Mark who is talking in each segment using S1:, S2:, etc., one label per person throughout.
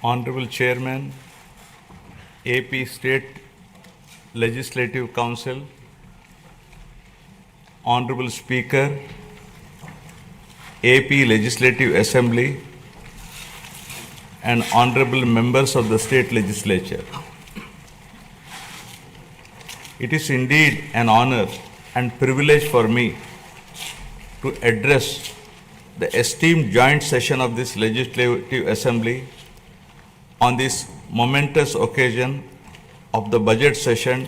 S1: Honorable Chairman, AP State Legislative Council, Honorable Speaker, AP Legislative Assembly, and Honorable Members of the State Legislature. It is indeed an honor and privilege for me to address the esteemed joint session of this Legislative Assembly on this momentous occasion of the budget session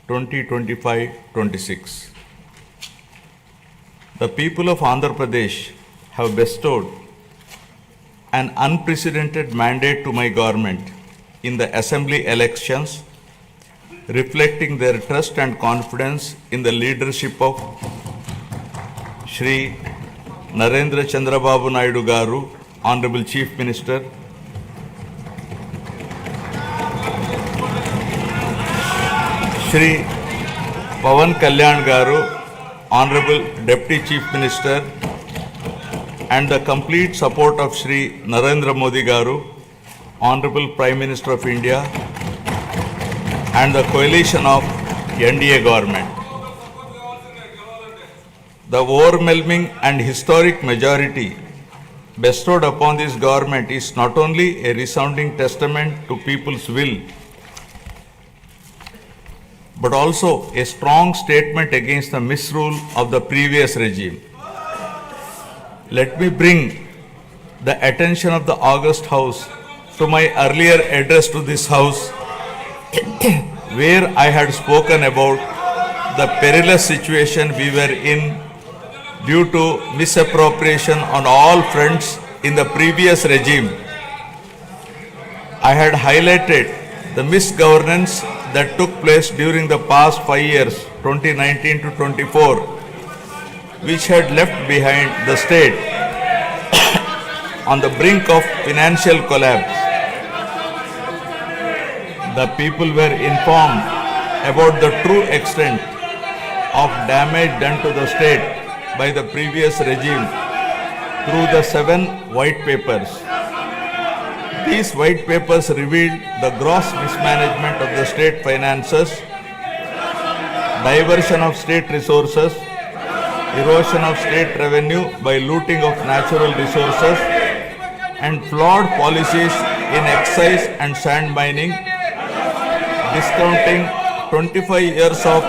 S1: 2025-26. The people of Andhra Pradesh have bestowed an unprecedented mandate to my government in the assembly elections, reflecting their trust and confidence in the leadership of Shri Narendra Chandrababu Naidu Garu, Honorable Chief Minister, Shri Pawan Garu, Honorable Deputy Chief Minister, and the complete support of Shri Narendra Modi Garu, Honorable Prime Minister of India, and the coalition of NDA government. The overwhelming and historic majority bestowed upon this government is not only a resounding testament to people's will, but also a strong statement against the misrule of the previous regime. Let me bring the attention of the August House to my earlier address to this House, where I had spoken about the perilous situation we were in due to misappropriation on all fronts in the previous regime. I had highlighted the misgovernance that took place during the past 5 years, 2019 to 24, which had left behind the state on the brink of financial collapse. The people were informed about the true extent of damage done to the state by the previous regime through the 7 white papers. These white papers revealed the gross mismanagement of the state finances, diversion of state resources, erosion of state revenue by looting of natural resources, and flawed policies in excise and sand mining, discounting 25 years of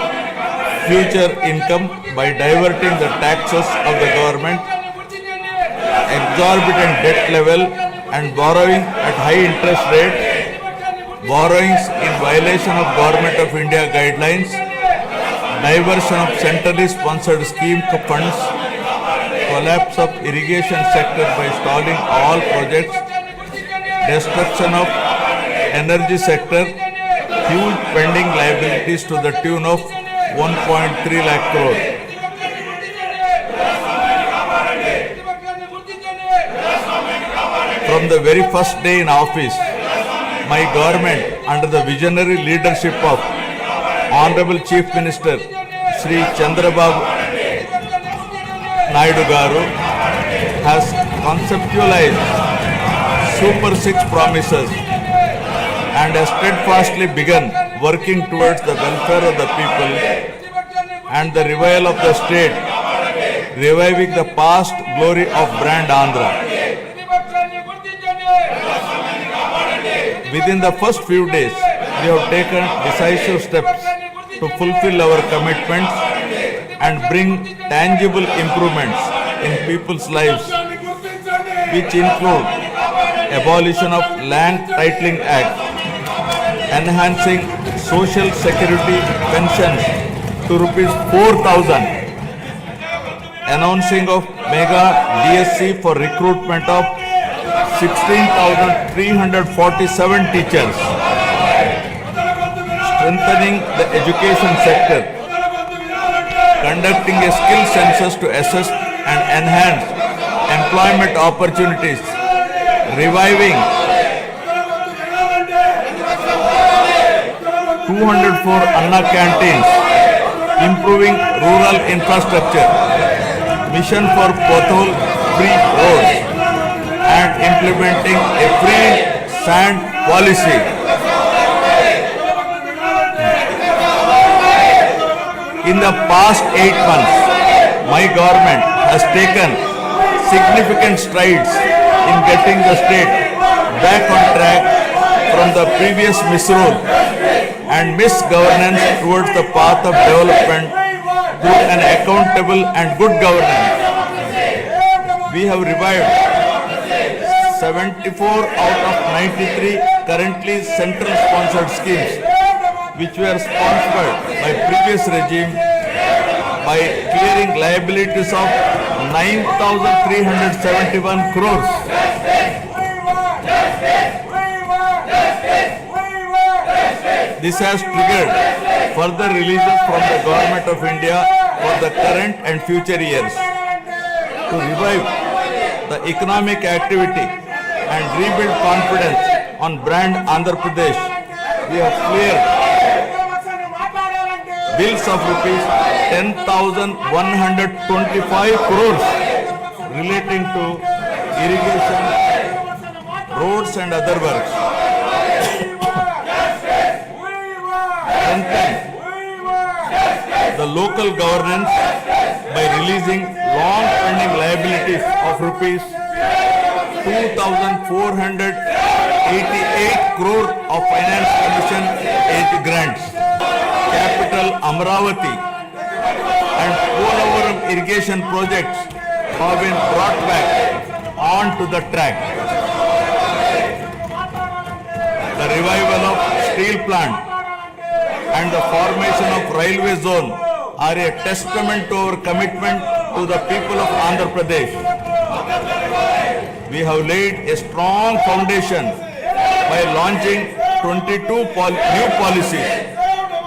S1: future income by diverting the taxes of the government, exorbitant debt level, and borrowing at high interest rate, borrowings in violation of Government of India guidelines, diversion of centrally sponsored scheme funds, collapse of irrigation sector by stalling all projects, destruction of energy sector, huge pending liabilities to the tune of 1.3 lakh crore. From the very first day in office, my government, under the visionary leadership of Honorable Chief Minister Shri Chandrababu Naidu Garu, has conceptualized Super 6 promises and has steadfastly begun working towards the welfare of the people and the revival of the state, reviving the past glory of brand Andhra. Within the first few days, we have taken decisive steps to fulfill our commitments and bring tangible improvements in people's lives, which include abolition of Land Titling Act, enhancing social security pensions to rupees 4,000. Announcing of mega DSC for recruitment of 16,347 teachers. Strengthening the education sector. Conducting a skill census to assess and enhance employment opportunities. Reviving 204 Anna canteens. Improving rural infrastructure. Mission for pothole-free roads and implementing a free sand policy. In the past 8 months, my government has taken significant strides in getting the state back on track from the previous misrule and misgovernance towards the path of development through an accountable and good governance. We have revived 74 out of 93 currently central sponsored schemes which were sponsored by previous regime by clearing liabilities of 9,371 crores. This has triggered further releases from the Government of India for the current and future years. To revive the economic activity and rebuild confidence on brand Andhra Pradesh, we have cleared bills of rupees 10,125 crores relating to irrigation, roads and other works. Strengthen the local governance by releasing long-pending liabilities of rupees 2,488 crore of finance commission aid grants. Capital Amravati and Polavaram irrigation projects have been brought back onto the track. The revival of steel plant and the formation of railway zone are a testament to our commitment to the people of Andhra Pradesh. We have laid a strong foundation by launching 22 new policies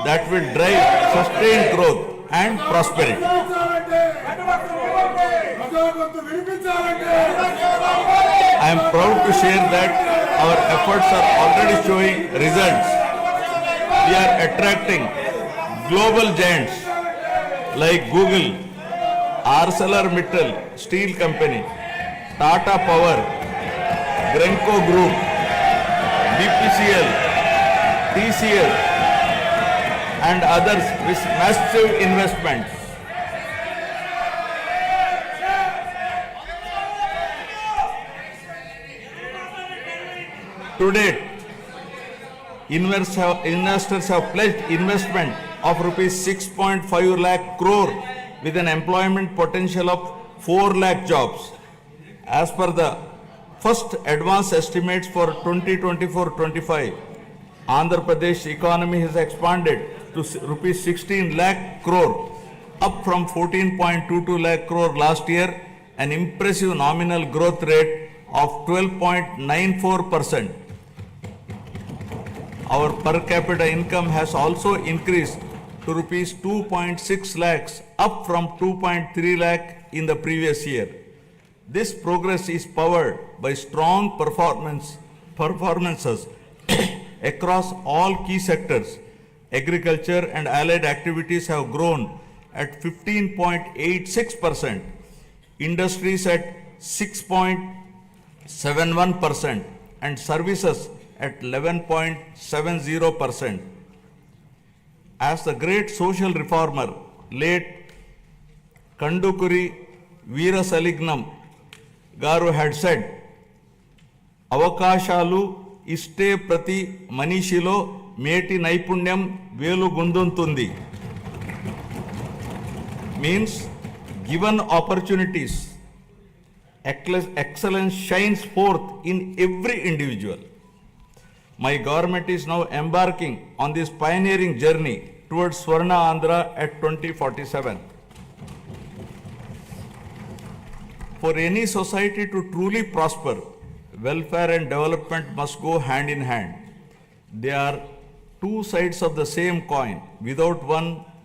S1: that will drive sustained growth and prosperity. I am proud to share that our efforts are already showing results. We are attracting global giants like Google, ArcelorMittal Steel Company, Tata Power, Grenco Group, BPCL, TCL, and others with massive investments. To date, investors have pledged investment of rupees 6.5 lakh crore with an employment potential of 4 lakh jobs. As per the first advance estimates for 2024-25, Andhra Pradesh economy has expanded to rupees 16 lakh crore, up from 14.22 lakh crore last year, an impressive nominal growth rate of 12.94%. Our per capita income has also increased to rupees 2.6 lakhs, up from 2.3 lakh in the previous year. This progress is powered by strong performances across all key sectors. Agriculture and allied activities have grown at 15.86%, industries at 6.71%, and services at 11.70%. As the great social reformer, late Kandukuri Veerasalignam Garu had said, Avakashalu iste prati manishilo meti naipunyam velu gunduntundi. Means, given opportunities, excellence shines forth in every individual. My government is now embarking on this pioneering journey towards Swarna Andhra at 2047. For any society to truly prosper, welfare and development must go hand in hand. They are two sides of the same coin. Without one,